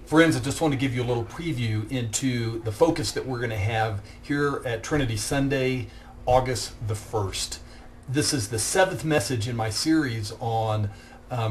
Friends, I just want to give you a little preview into the focus that we're going to have here at Trinity Sunday, August the 1st. This is the 7th message in my series on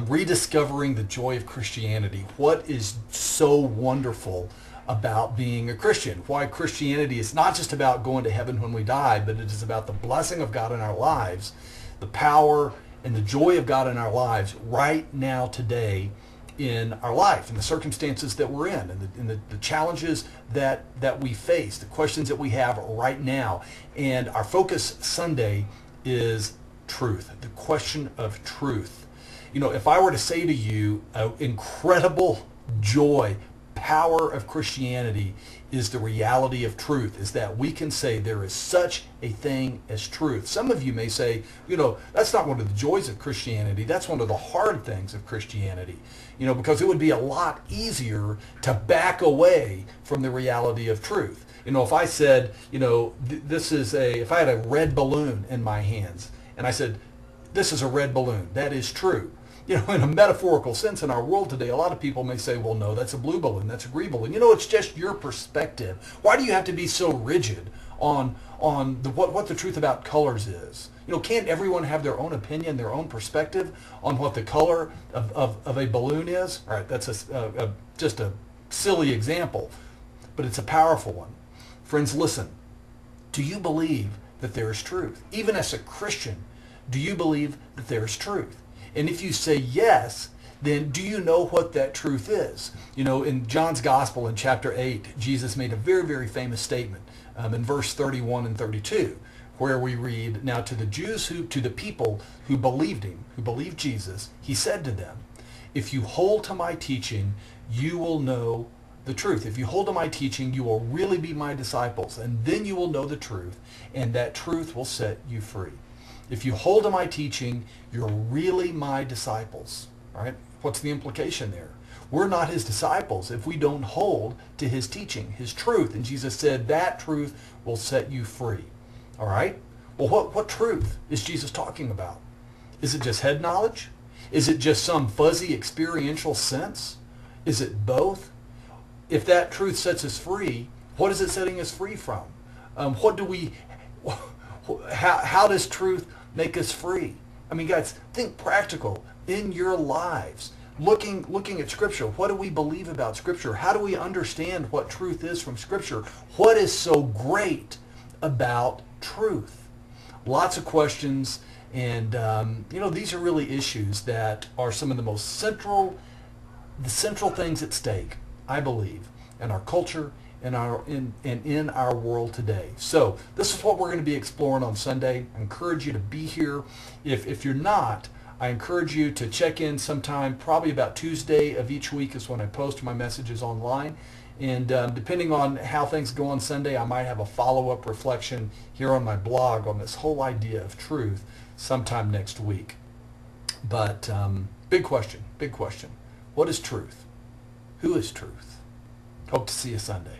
rediscovering the joy of Christianity. What is so wonderful about being a Christian? Why Christianity is not just about going to heaven when we die, but it is about the blessing of God in our lives, the power and the joy of God in our lives right now, today, in our life, in the circumstances that we're in, and the challenges that we face, the questions that we have right now. And our focus Sunday is truth, the question of truth. You know, if I were to say to you, incredible joy, power of Christianity is the reality of truth, is that we can say there is such a thing as truth. Some of you may say, you know, that's not one of the joys of Christianity, that's one of the hard things of Christianity. You know, because it would be a lot easier to back away from the reality of truth. You know, if I said, you know, if I had a red balloon in my hands, and I said, this is a red balloon, that is true. You know, in a metaphorical sense, in our world today, a lot of people may say, well, no, that's a blue balloon, that's a green balloon. You know, it's just your perspective. Why do you have to be so rigid on what the truth about colors is? You know, can't everyone have their own opinion, their own perspective on what the color of a balloon is? All right, that's just a silly example, but it's a powerful one. Friends, listen. Do you believe that there is truth? Even as a Christian, do you believe that there is truth? And if you say yes, then do you know what that truth is? You know, in John's Gospel in chapter 8, Jesus made a very, very famous statement in verse 31 and 32, where we read, now to the people who believed him, who believed Jesus, he said to them, if you hold to my teaching, you will know the truth. If you hold to my teaching, you will really be my disciples, and then you will know the truth, and that truth will set you free. If you hold to my teaching, you're really my disciples. All right? What's the implication there? We're not his disciples if we don't hold to his teaching, his truth. And Jesus said that truth will set you free. All right? Well, what truth is Jesus talking about? Is it just head knowledge? Is it just some fuzzy experiential sense? Is it both? If that truth sets us free, what is it setting us free from? How does truth make us free? I mean, guys, think practical in your lives. Looking at Scripture, what do we believe about Scripture? How do we understand what truth is from Scripture? What is so great about truth? Lots of questions, and you know, these are really issues that are some of the central things at stake, I believe, in our culture and in our world today. So this is what we're going to be exploring on Sunday. I encourage you to be here. If you're not, I encourage you to check in sometime, probably about Tuesday of each week is when I post my messages online. And depending on how things go on Sunday, I might have a follow-up reflection here on my blog on this whole idea of truth sometime next week. But big question. What is truth? Who is truth? Hope to see you Sunday.